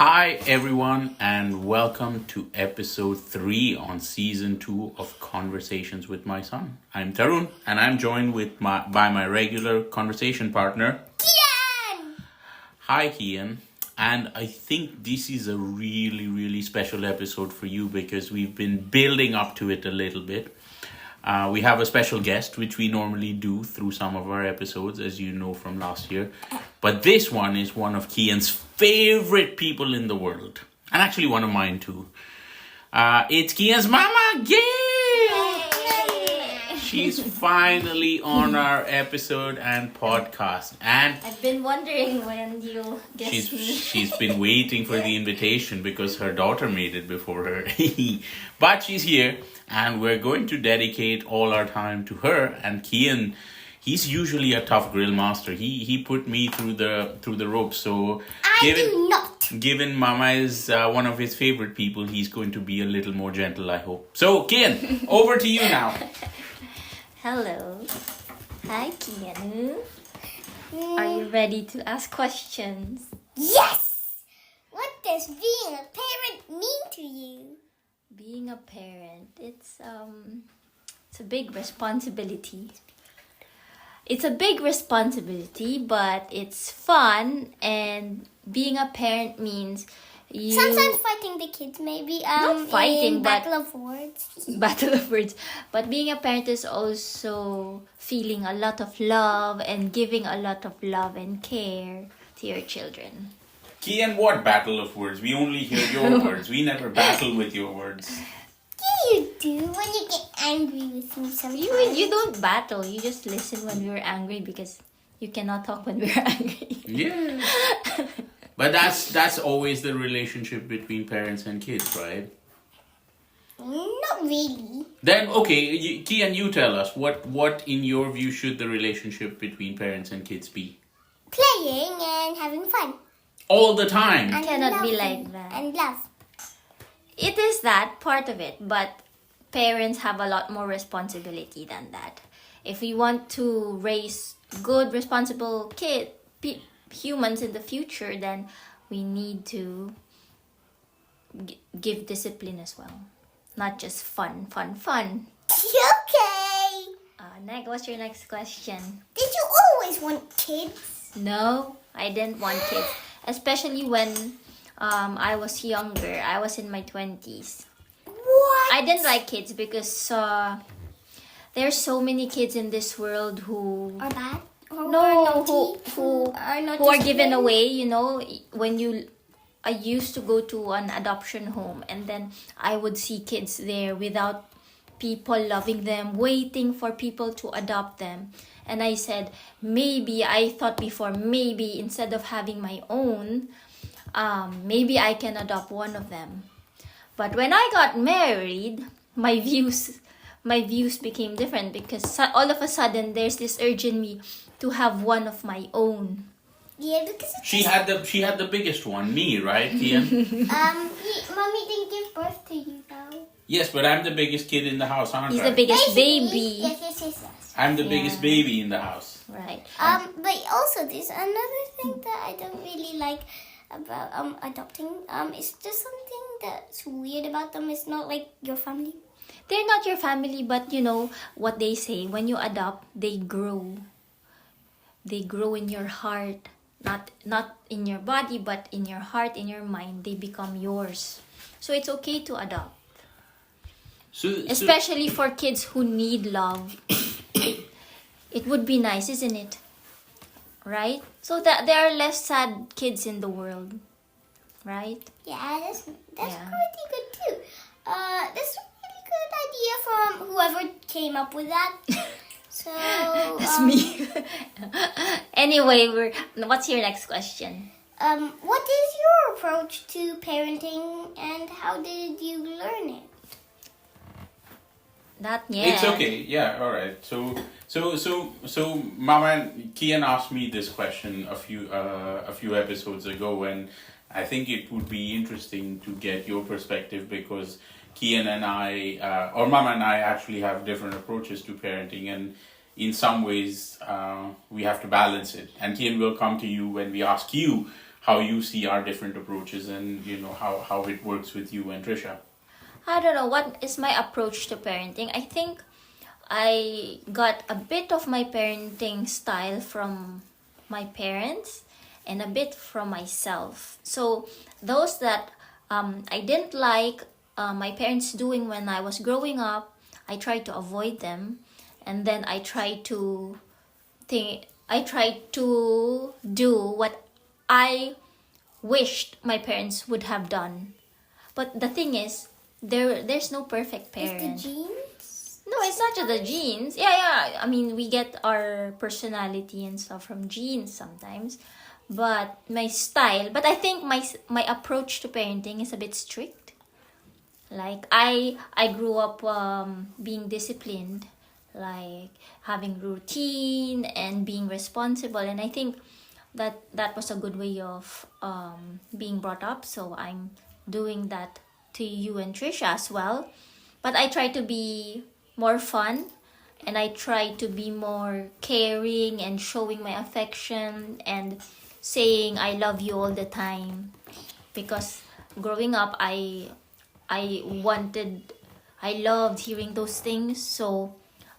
Hi, everyone, and welcome to episode 3 on season 2 of Conversations with My Son. I'm Tarun, and I'm joined by my regular conversation partner, Kian! Hi, Kian. And I think this is a really, really special episode for you because we've been building up to it a little bit. We have a special guest, which we normally do through some of our episodes, as you know from last year. But this one is one of Kian's favorite people in the world. And actually one of mine too. It's Kian's mama, Gail! She's finally on our episode and podcast. And I've been wondering when you'll guess me. she's been waiting for the invitation because her daughter made it before her. But she's here, and we're going to dedicate all our time to her. And Kian, he's usually a tough grill master. He put me through the ropes. So do not. Given Mama is one of his favorite people, he's going to be a little more gentle, I hope. So Kian, over to you now. Hello. Hi, Kian. Are you ready to ask questions? Yes! What does being a parent mean to you? Being a parent, it's a big responsibility. It's a big responsibility, but it's fun, and being a parent means you... Sometimes fighting the kids, maybe. Not fighting, in but- Battle of Words. Battle of words. But being a parent is also feeling a lot of love and giving a lot of love and care to your children. Kian, what battle of words? We only hear your words. We never battle with your words. Yeah, you do when you get angry with me sometimes. You don't battle. You just listen when we're angry because you cannot talk when we're angry. Yeah. But that's always the relationship between parents and kids, right? Not really. Then, okay, Kian, you tell us, what in your view should the relationship between parents and kids be? Playing and having fun. All the time. And Cannot be loving. like that. And love. It is that part of it, but parents have a lot more responsibility than that. If we want to raise good, responsible humans in the future, then we need to give discipline as well. Not just fun. Okay. What's your next question? Did you always want kids? No, I didn't want kids. Especially when I was younger. I was in my 20s. What? I didn't like kids because there's so many kids in this world who Are bad? Or no are naughty? who are not who are given disciplined? away. You know, I used to go to an adoption home, and then I would see kids there without people loving them, waiting for people to adopt them. And I said, I thought before, maybe instead of having my own, maybe I can adopt one of them. But when I got married, my views became different because all of a sudden there's this urge in me to have one of my own. Yeah, because She had the biggest one, me, right, Kian? Mommy didn't give birth to you though. Yes, but I'm the biggest kid in the house, aren't He's I? the biggest Basically, baby. Yes. I'm the biggest Yeah. baby in the house. Right. But also there's another thing that I don't really like about adopting. It's just something that's weird about them. It's not like your family. They're not your family, but you know what they say. When you adopt, they grow. They grow in your heart. Not in your body, but in your heart, in your mind. They become yours. So it's okay to adopt. So, Especially for kids who need love. It would be nice, isn't it? Right? So that there are less sad kids in the world. Right? Yeah, that's Yeah. pretty good too. That's a really good idea from whoever came up with that. So That's me. Anyway, what's your next question? What is your approach to parenting, and how did you learn it? Not yet. It's okay. Yeah. All right. So, Mama, Kian asked me this question a few episodes ago, and I think it would be interesting to get your perspective because Kian and I, or Mama and I, actually have different approaches to parenting, and in some ways we have to balance it. And Kian will come to you when we ask you how you see our different approaches, and how it works with you and Trisha. I don't know what is my approach to parenting. I think I got a bit of my parenting style from my parents and a bit from myself. So those that I didn't like my parents doing when I was growing up, I tried to avoid them, and then I tried to do what I wished my parents would have done. But the thing is, there's no perfect Is parent. the genes? No, it's not just the genes. Yeah. I mean, we get our personality and stuff from genes sometimes. But my style, but I think my approach to parenting is a bit strict. Like I grew up being disciplined, like having routine and being responsible, and I think that was a good way of being brought up. So I'm doing that to you and Trisha as well. But I try to be more fun, and I try to be more caring and showing my affection and saying I love you all the time, because growing up I loved hearing those things, so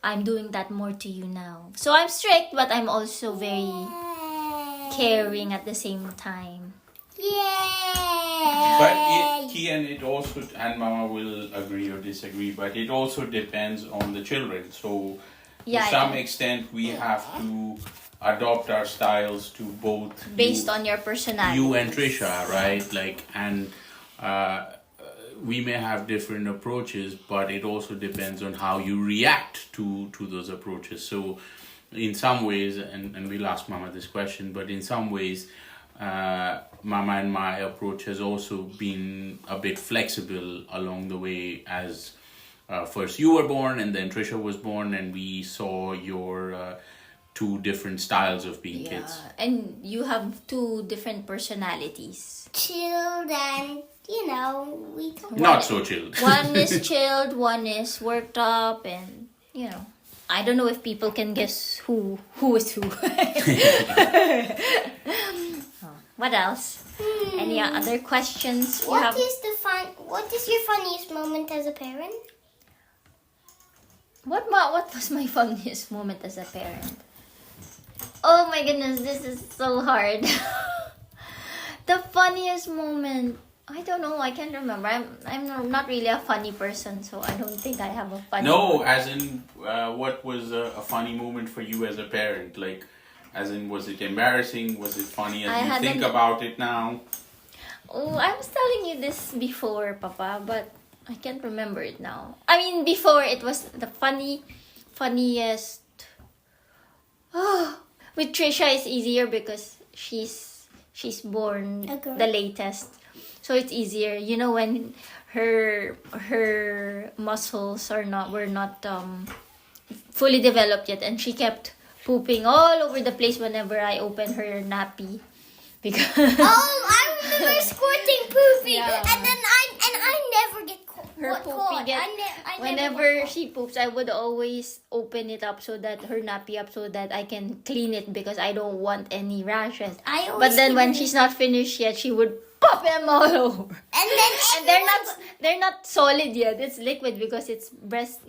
I'm doing that more to you now. So I'm strict, but I'm also very caring at the same time. Yeah. But Kian, it also, and Mama will agree or disagree, but it also depends on the children. So to some extent, we have to adopt our styles to both based on your personality. you and Trisha, right? Like, and we may have different approaches, but it also depends on how you react to those approaches. So in some ways, and we'll ask Mama this question, but in some ways, Mama and my approach has also been a bit flexible along the way, as first you were born and then Trisha was born, and we saw your two different styles of being kids. And you have two different personalities. Chilled and, we talk Not so chilled. One is chilled, one is worked up, and I don't know if people can guess who is who. What else? Any other questions you have? What is your funniest moment as a parent? What was my funniest moment as a parent? Oh my goodness, this is so hard. The funniest moment, I don't know. I can't remember. I'm not really a funny person, so I don't think I have a funny. No, as in, what was a funny moment for you as a parent? Like, as in, was it embarrassing? Was it funny as you think about it now? Oh, I was telling you this before, Papa, but I can't remember it now. I mean, before it was the funniest. Oh, with Trisha it's easier because she's born the latest, so it's easier. When her muscles were not fully developed yet, and she kept pooping all over the place whenever I open her nappy, because I remember squirting pooping, Yeah. and then I never get caught. her poopy get. Whenever she poops, I would always open it up so that her nappy up so that I can clean it, because I don't want any rashes. But then when she's not finished yet, she would pop them all over. and then They're not solid yet. It's liquid because it's breast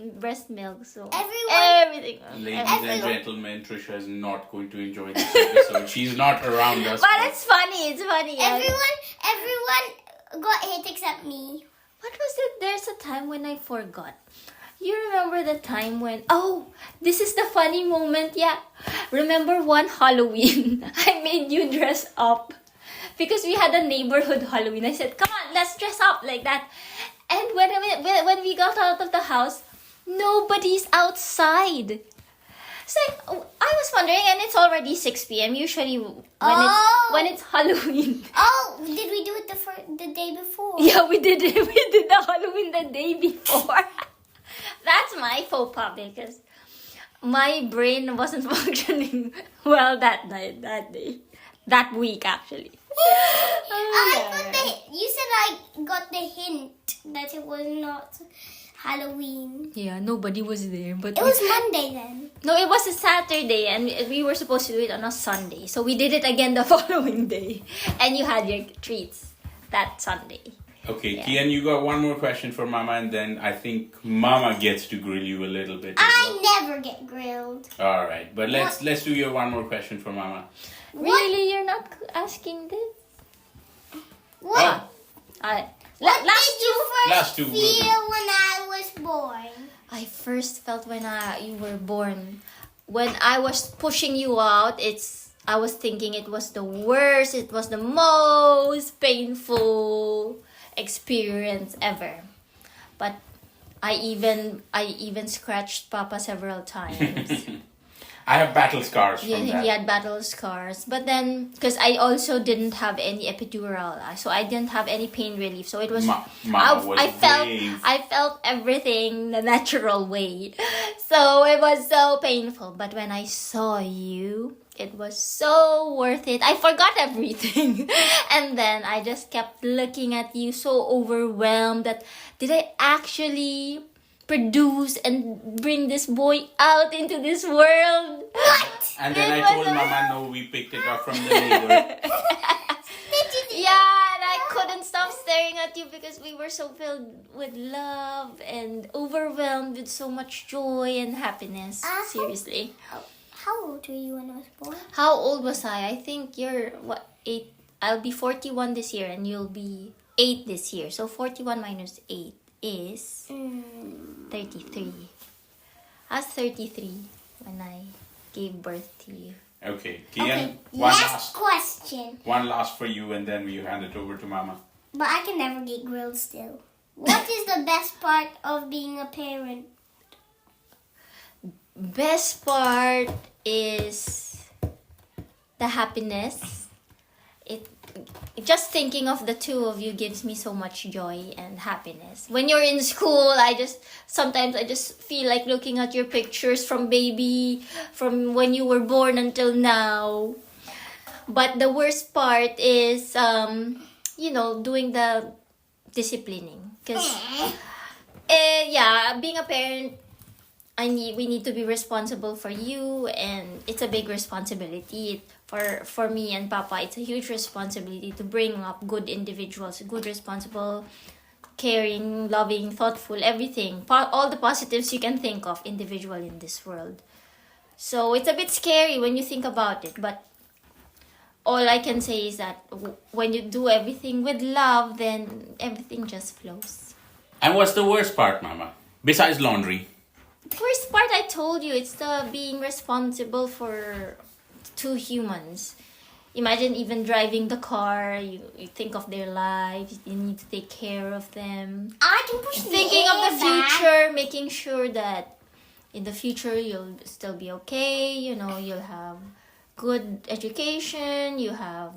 milk. So Everyone- everything. Ladies and gentlemen, Trisha is not going to enjoy this episode. She's not around us. But it's funny. It's funny. everyone got hit except me. What was it? There's a time when I forgot. You remember the time when... Oh, this is the funny moment. Yeah. Remember one Halloween, I made you dress up. Because we had a neighborhood Halloween. I said, come on, let's dress up like that. And when we got out of the house, nobody's outside. It's like, I was wondering, and it's already 6 p.m. Usually when it's Halloween. Oh, did we do it the day before? Yeah, we did it. We did the Halloween the day before. That's my faux pas, because my brain wasn't functioning well that day. That week, actually. You said I got the hint that it was not Halloween. Yeah, nobody was there, but It was Monday then. no, it was a Saturday, and we were supposed to do it on a Sunday. So we did it again the following day, and you had your treats that Sunday. Okay, Yeah. Kian, you got one more question for Mama, and then I think Mama gets to grill you a little bit. as I well. never get grilled. All right, but let's do your one more question for Mama. Really, you're not asking this? What? Oh, What Last did you Last first two will be- feel when I was born? I first felt when you were born. When I was pushing you out, I was thinking it was the worst. It was the most painful experience ever. But I even scratched Papa several times. I have battle scars from He that. had battle scars, but then because I also didn't have any epidural, so I didn't have any pain relief. So it was Mama was brave. I felt everything the natural way, so it was so painful. But when I saw you, it was so worth it. I forgot everything, and then I just kept looking at you, so overwhelmed that did I actually produce and bring this boy out into this world? What? And then I It was told a- Mama, no, we picked it up from the neighbor. Yeah, and I couldn't stop staring at you because we were so filled with love and overwhelmed with so much joy and happiness. Seriously. How old were you when I was born? How old was I? I think you're, 8? I'll be 41 this year and you'll be 8 this year. So 41 minus 8 is 33. I was 33 when I gave birth to you. Okay, Kian, Okay, last question. one last for you, and then we hand it over to Mama. But I can never get grilled still. What is the best part of being a parent? Best part is the happiness. Just thinking of the two of you gives me so much joy and happiness. When you're in school, sometimes I just feel like looking at your pictures from when you were born until now. But the worst part is, doing the disciplining. Because, being a parent, we need to be responsible for you, and it's a big responsibility for me and Papa. It's a huge responsibility to bring up good individuals, good, responsible, caring, loving, thoughtful, everything, all the positives you can think of individual in this world. So it's a bit scary when you think about it, but all I can say is that when you do everything with love, then everything just flows. And what's the worst part, Mama? Besides laundry. First part I told you, it's the being responsible for two humans. Imagine even driving the car, you think of their lives, you need to take care of them. I can push Thinking of the future, making sure that in the future you'll still be okay, you'll have good education, you'll have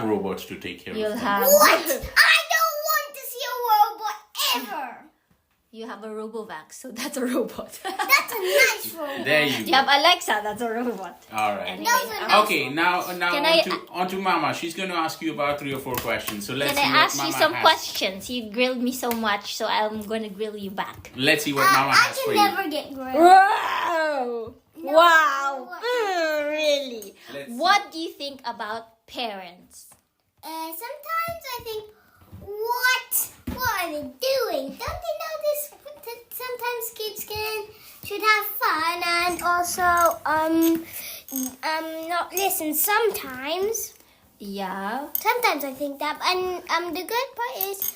robots to take care of you'll them. have What? I don't want to see a robot ever. you have a Robovac, so that's a robot. That's a nice robot. There you You go. have Alexa, that's a robot. All right. Anyway, Those are nice Okay, now Can on to Mama. She's going to ask you about 3 or 4 questions. So let's Can see I what ask you Mama some has. questions? You grilled me so much, so I'm gonna grill you back. Let's see what Mama I has for can you. never get grilled. Wow! No. Wow! Really? Let's see. What do you think about parents? Sometimes I think, what are they doing? Don't they know this? Sometimes kids should have fun and also not listen. Sometimes I think that, and the good part is,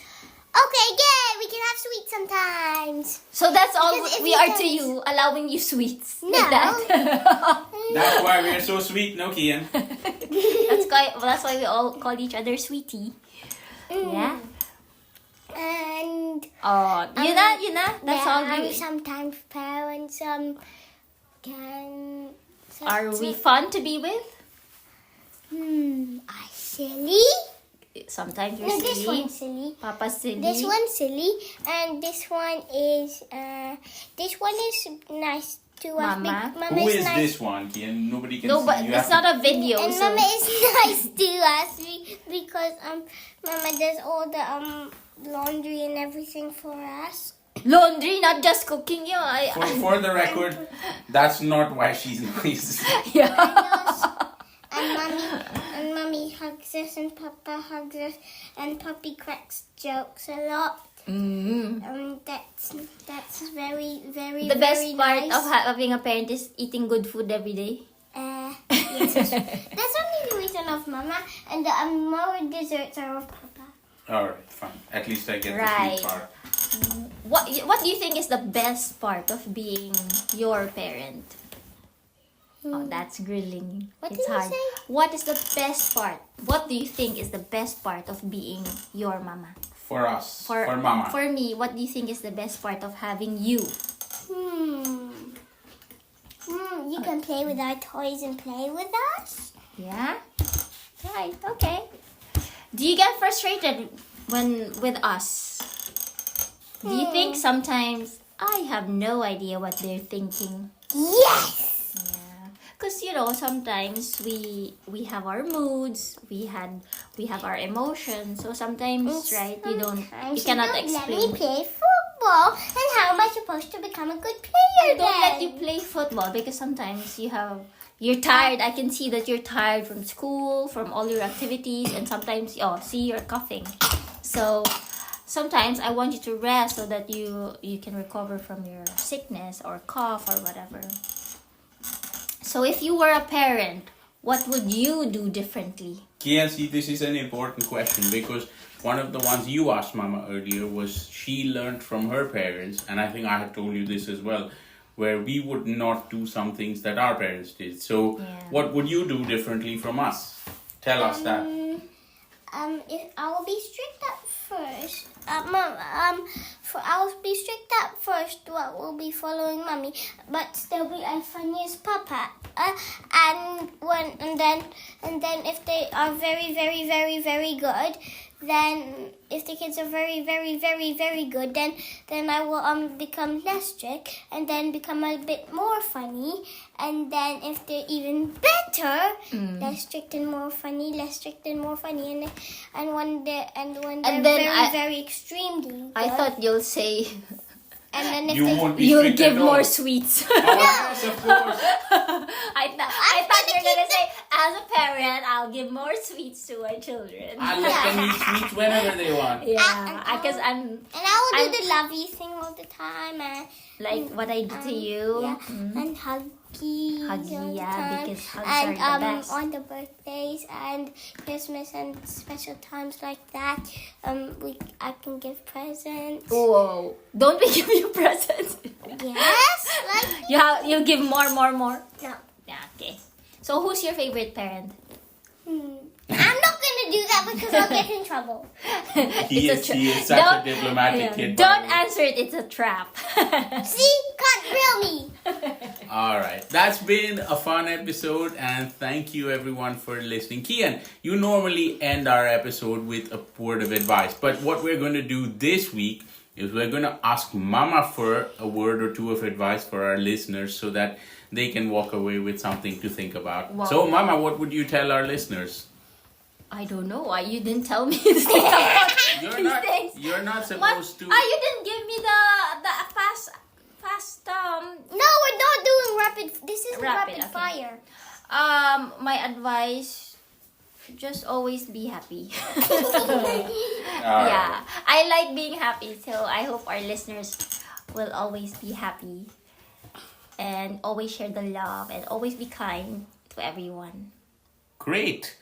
okay, yay, we can have sweets sometimes. So that's all Because if we you are don't- to you, allowing you sweets. No. Like that. That's why we're so sweet, no, Kian? that's why we all call each other sweetie. Yeah. And Oh, Yuna, that's all we. sometimes parents can. Are we fun to be with? I silly. Sometimes you're No, this silly. one's silly. Papa's silly. This one's silly, and this one is nice to us. Mama? Mama Who is nice. this one, Kian? Nobody can No, see. but You it's have not a video. And So. Mama is nice to us because Mama does all the laundry and everything for us. Laundry, not just cooking. You know, For the record, that's not why she's nice. yeah. And mommy hugs us and Papa hugs us and Puppy cracks jokes a lot. That's very, very, The best very part nice. of having a parent is eating good food every day. Yes, that's only the reason of Mama, and the more desserts are of Papa. Alright, fine. At least I get the Right. sweet part. What do you think is the best part of being your parent? Oh, that's grilling. What It's did you hard. say? What is the best part? What do you think is the best part of being your mama? For us. For Mama. For me, what do you think is the best part of having you? You can play with our toys and play with us. Yeah? Right, okay. Do you get frustrated with us? Do you think sometimes I have no idea what they're thinking? Yes. Yeah. Because sometimes we have our moods, we have our emotions. So sometimes, right, you cannot Let me explain. play football. And how am I supposed to become a good player? Don't let then? you play football because sometimes you're tired. I can see that you're tired from school, from all your activities, and sometimes see you're coughing. So sometimes I want you to rest so that you can recover from your sickness or cough or whatever. So if you were a parent, what would you do differently? Yeah, see, this is an important question because one of the ones you asked Mama earlier was she learned from her parents, and I think I had told you this as well, where we would not do some things that our parents did. So, what would you do differently from us? Tell us that. If I will be strict at first. I will be strict at first. What will be following Mommy, but still be as funny as Papa. And then if they are very, very, very, very good, then if the kids are very, very, very, very good, then I will become less strict and then become a bit more funny. And then if they're even better, less strict and more funny, less strict and more funny. And when they're very, very extremely good, I thought you'll say and then if You they, won't be you'll strict give at all. more sweets. Oh, yes, of course. I thought you were gonna say, as a parent, I'll give more sweets to my children. I'll let them eat sweets whenever they want. Yeah, because and I will do the lovey thing all the time and like what I did to you. and huggy all the yeah, time. because hugs And are the best. on the birthdays and Christmas and special times like that, I can give presents. Whoa! Don't we give you presents? Yes, like You give more. no. Yeah, okay. So who's your favorite parent? I'm not gonna do that because I'll get in trouble. He is such a diplomatic kid. by Don't the way. answer it. It's a trap. See, can't grill me. Alright, that's been a fun episode and thank you everyone for listening. Kian, you normally end our episode with a word of advice, but what we're going to do this week is we're going to ask Mama for a word or two of advice for our listeners so that they can walk away with something to think about. Wow. So Mama, what would you tell our listeners? I don't know why you didn't tell me to think about You're these not, things. you're not What? supposed to... You didn't give me the fast No, we're not doing rapid. This is Rapid, rapid okay. fire. my advice, just always be happy. Alright. Yeah, I like being happy, so I hope our listeners will always be happy and always share the love and always be kind to everyone. Great.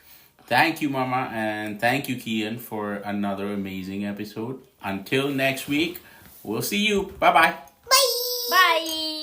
Thank you, Mama, and thank you, Kian, for another amazing episode. Until next week, we'll see you. Bye-bye. Bye. Bye!